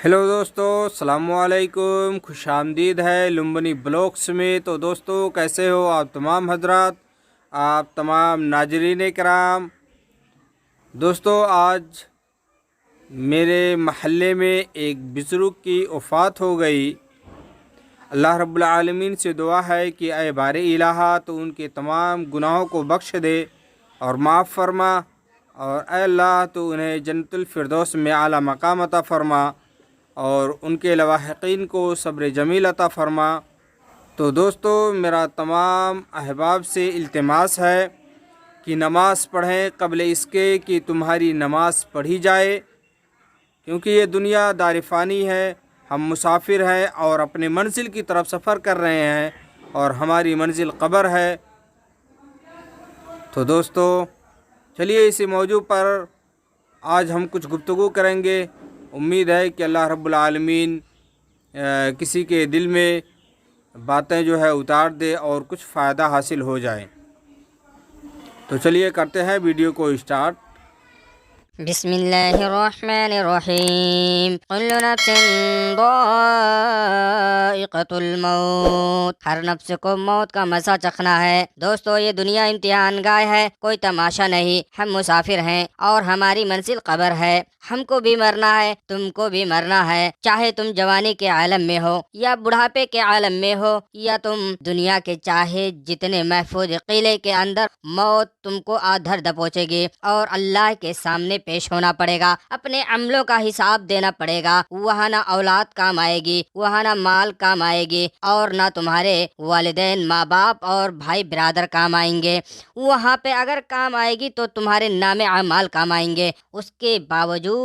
Hello दोस्तों, अस्सलाम वालेकुम। खुश आमदीद है लुम्बनी ब्लॉग्स में। तो दोस्तों, कैसे हो आप तमाम हजरात, आप तमाम नाजरीन कराम। दोस्तों, आज मेरे महल्ले में एक बुज़ुर्ग की वफ़ात हो गई। अल्लाह रब्बुल आलमीन से दुआ है कि ऐ बारे इलाहा तो उनके तमाम गुनाहों को बख्श दे और माफ़ फरमा, और ऐ अल्लाह तो उन्हें जन्नतुल फिरदौस में आला मकाम अता फरमा और उनके लवाहिकीन को सब्र जमील अता फरमा। तो दोस्तों, मेरा तमाम अहबाब से इल्तिमास है कि नमाज़ पढ़ें कबल इसके कि तुम्हारी नमाज़ पढ़ी जाए, क्योंकि ये दुनिया दारिफ़ानी है। हम मुसाफिर हैं और अपने मंजिल की तरफ सफ़र कर रहे हैं और हमारी मंजिल कब्र है। तो दोस्तों, चलिए इसी मौजू पर आज हम कुछ गुफ्तगू करेंगे। उम्मीद है कि अल्लाह रब्बुल आलमीन किसी के दिल में बातें जो है उतार दे और कुछ फ़ायदा हासिल हो जाए। तो चलिए करते हैं वीडियो को स्टार्ट। बिस्मिल्लाहिर्रहमानिर्रहीम। कुल्लु नफ्सिन ज़ाइक़तुल मौत। हर नफ्स को मौत का मज़ा चखना है। दोस्तों, ये दुनिया इम्तिहान गाह है, कोई तमाशा नहीं। हम मुसाफिर हैं और हमारी मंजिल कब्र है। हमको भी मरना है, तुमको भी मरना है। चाहे तुम जवानी के आलम में हो या बुढ़ापे के आलम में हो, या तुम दुनिया के चाहे जितने महफूज किले के अंदर, मौत तुमको आधर दबोचेगी और अल्लाह के सामने पेश होना पड़ेगा। अपने अमलों का हिसाब देना पड़ेगा। वहाँ ना औलाद काम आएगी, वहाँ ना माल काम आएगी, और ना तुम्हारे वालिदैन माँ बाप और भाई बिरादर काम आएंगे। वहाँ पे अगर काम आएगी तो तुम्हारे नामे अमाल काम आएंगे। उसके बावजूद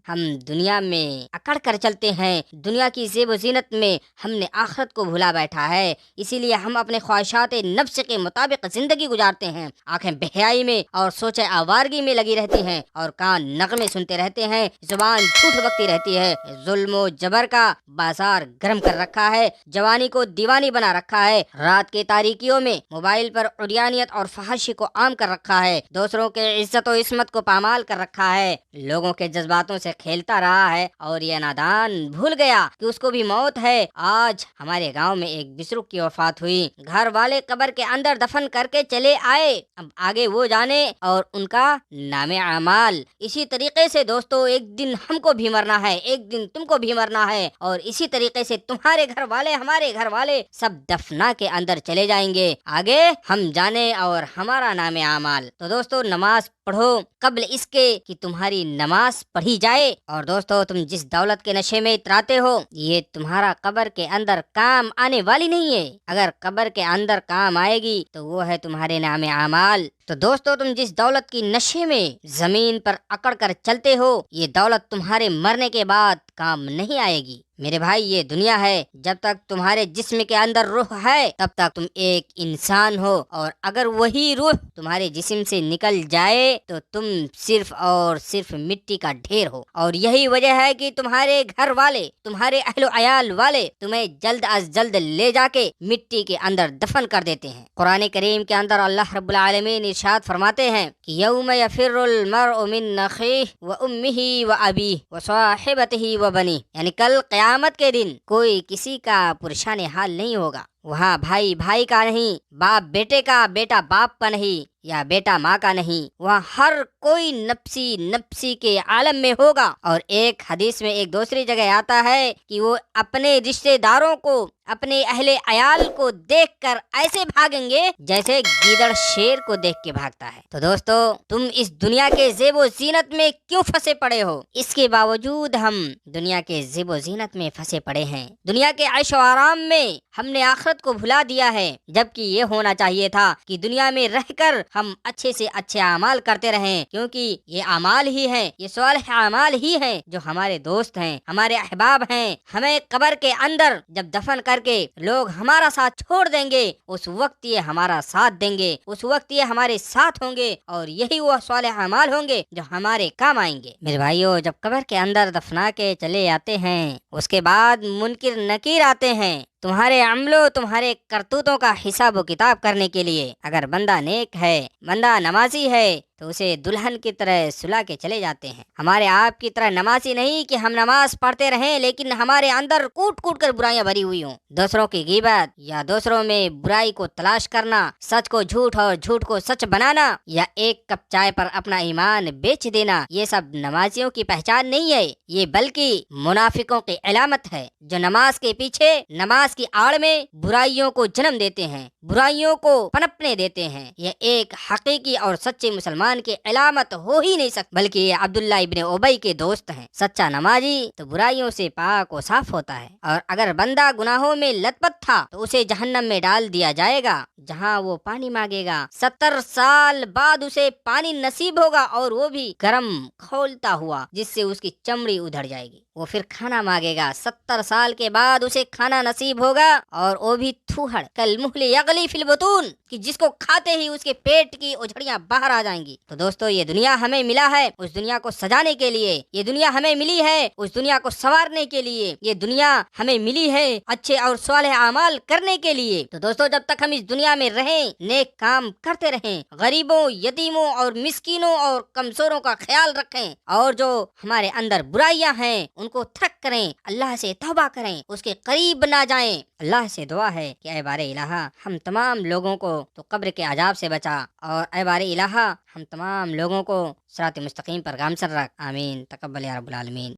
हम दुनिया में अकड़ कर चलते हैं। दुनिया की ज़ेब ज़ीनत में हमने आखिरत को भुला बैठा है। इसीलिए हम अपने ख्वाहिशात नफ्स के मुताबिक जिंदगी गुजारते हैं। आंखें बेहयाई में और सोचे आवारगी में लगी रहती हैं और कान नगमे सुनते रहते हैं। जुबान झूठ बकती रहती है। जुल्म जबर का बाजार गर्म कर रखा है, जवानी को दीवानी बना रखा है। रात के तारीकियों में मोबाइल पर उड़ियानियत और फहाशी को आम कर रखा है। दूसरों के इज्जत और इस्मत को पामाल कर रखा है। लोगों के जज्बातों से खेलता रहा है और ये नादान भूल गया कि उसको भी मौत है। आज हमारे गांव में एक बुजुर्ग की वफात हुई। घर वाले कब्र के अंदर दफन करके चले आए, अब आगे वो जाने और उनका नामे अमाल। इसी तरीके से दोस्तों, एक दिन हमको भी मरना है, एक दिन तुमको भी मरना है, और इसी तरीके से तुम्हारे घर वाले, हमारे घर वाले सब दफना के अंदर चले जाएंगे। आगे हम जाने और हमारा नामे अमाल। तो दोस्तों, नमाज पढ़ो कब्ल इसके कि तुम्हारी नमाज पढ़ी जाए। और दोस्तों, तुम जिस दौलत के नशे में इतराते हो, ये तुम्हारा कब्र के अंदर काम आने वाली नहीं है। अगर कब्र के अंदर काम आएगी तो वो है तुम्हारे नामे अमाल। तो दोस्तों, तुम जिस दौलत की नशे में जमीन पर अकड़ कर चलते हो, ये दौलत तुम्हारे मरने के बाद काम नहीं आएगी। मेरे भाई, ये दुनिया है, जब तक तुम्हारे जिस्म के अंदर रूह है तब तक तुम एक इंसान हो, और अगर वही रूह तुम्हारे जिस्म से निकल जाए तो तुम सिर्फ और सिर्फ मिट्टी का ढेर हो। और यही वजह है कि तुम्हारे घर वाले, तुम्हारे अहलो अयाल वाले तुम्हें जल्द अज जल्द ले जाके मिट्टी के अंदर दफन कर देते हैं। कुरान करीम के अंदर अल्लाह रब्बुल आलमीन इरशाद फरमाते हैं कि यौम यफिरुल मर्उ मिन अखीह व उम्मिही व अबीह व साहिबतिही व बनीह, यानी कल क़यामत के दिन कोई किसी का पुरशान हाल नहीं होगा। वहाँ भाई भाई का नहीं, बाप बेटे का, बेटा बाप का नहीं, या बेटा माँ का नहीं। वहाँ हर कोई नफ्सी नफ्सी के आलम में होगा। और एक हदीस में एक दूसरी जगह आता है कि वो अपने रिश्तेदारों को, अपने अहले अयाल को देखकर ऐसे भागेंगे जैसे गीदड़ शेर को देख के भागता है। तो दोस्तों, तुम इस दुनिया के ज़ेबो ज़ीनत में क्यों फंसे पड़े हो? इसके बावजूद हम दुनिया के ज़ेबो ज़ीनत में फंसे पड़े हैं। दुनिया के ऐशो आराम में हमने आखिरत को भुला दिया है, जबकि ये होना चाहिए था कि दुनिया में रहकर हम अच्छे से अच्छे अमाल करते रहें, क्योंकि ये अमाल ही हैं, ये सालिह अमाल ही हैं जो हमारे दोस्त हैं, हमारे अहबाब हैं। हमें कब्र के अंदर जब दफन करके लोग हमारा साथ छोड़ देंगे, उस वक्त ये हमारा साथ देंगे, उस वक्त ये हमारे साथ होंगे, और यही वो सालिह अमाल होंगे जो हमारे काम आएंगे। मेरे भाइयों, जब कब्र के अंदर दफना के चले आते हैं, उसके बाद मुनकिर नकीर आते हैं तुम्हारे अमलों, तुम्हारे करतूतों का हिसाब किताब करने के लिए। अगर बंदा नेक है, बंदा नमाजी है, تو اسے دلہن کی طرح سلا کے چلے جاتے ہیں۔ ہمارے آپ کی طرح نمازی نہیں کہ ہم نماز پڑھتے رہیں لیکن ہمارے اندر کوٹ کوٹ کر برائیاں بھری ہوئی ہوں۔ دوسروں کی غیبت یا دوسروں میں برائی کو تلاش کرنا، سچ کو جھوٹ اور جھوٹ کو سچ بنانا، یا ایک کپ چائے پر اپنا ایمان بیچ دینا، یہ سب نمازیوں کی پہچان نہیں ہے، یہ بلکہ منافقوں کی علامت ہے جو نماز کے پیچھے، نماز کی آڑ میں برائیوں کو جنم دیتے ہیں، برائیوں کو پنپنے دیتے ہیں۔ یہ ایک حقیقی اور سچے مسلمان کی علامت ہو ہی نہیں سکتی، بلکہ یہ عبداللہ ابن ابی کے دوست ہیں۔ سچا نمازی تو برائیوں سے پاک و صاف ہوتا ہے، اور اگر بندہ گناہوں میں لت پت تھا تو اسے جہنم میں ڈال دیا جائے گا جہاں وہ پانی مانگے گا۔ 70 سال بعد اسے پانی نصیب ہوگا، اور وہ بھی گرم کھولتا ہوا، جس سے اس کی چمڑی ادھڑ جائے گی۔ وہ پھر کھانا مانگے گا، 70 سال کے بعد اسے کھانا نصیب ہوگا، اور وہ بھی تھوہڑ کل محل یغلی فی البطون، کہ جس کو کھاتے ہی اس کے پیٹ کی اجھڑیاں باہر آ جائیں گی۔ تو دوستو، یہ دنیا ہمیں ملا ہے اس دنیا کو سجانے کے لیے، یہ دنیا ہمیں ملی ہے اس دنیا کو سنوارنے کے لیے، یہ دنیا ہمیں ملی ہے اچھے اور صالح اعمال کرنے کے لیے۔ تو دوستو، جب تک ہم اس دنیا میں رہیں، نیک کام کرتے رہیں، غریبوں، یتیموں اور مسکینوں اور کمزوروں کا خیال رکھیں، اور جو ہمارے اندر برائیاں ہیں ان کو ترک کریں، اللہ سے توبہ کریں، اس کے قریب نہ جائیں۔ اللہ سے دعا ہے کہ اے بار الہ، ہم تمام لوگوں کو تو قبر کے عذاب سے بچا، اور اے بار الہ، ہم تمام لوگوں کو صراط مستقیم پر گامزن رکھ۔ آمین، تقبل یا رب العالمین۔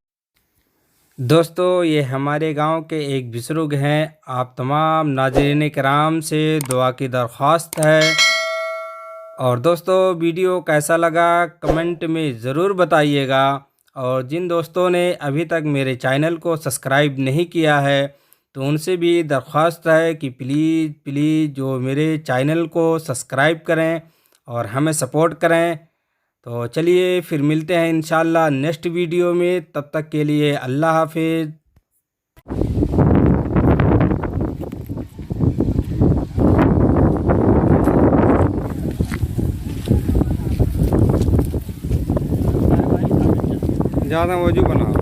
دوستو، یہ ہمارے گاؤں کے ایک بزرگ ہیں، آپ تمام ناظرین کرام سے دعا کی درخواست ہے۔ اور دوستو، ویڈیو کیسا لگا کمنٹ میں ضرور بتائیے گا، اور جن دوستوں نے ابھی تک میرے چینل کو سبسکرائب نہیں کیا ہے تو ان سے بھی درخواست ہے کہ پلیز جو میرے چینل کو سبسکرائب کریں اور ہمیں سپورٹ کریں۔ تو چلیے پھر ملتے ہیں انشاءاللہ نیکسٹ ویڈیو میں، تب تک کے لیے اللہ حافظ۔ زیادہ وضو بناؤ۔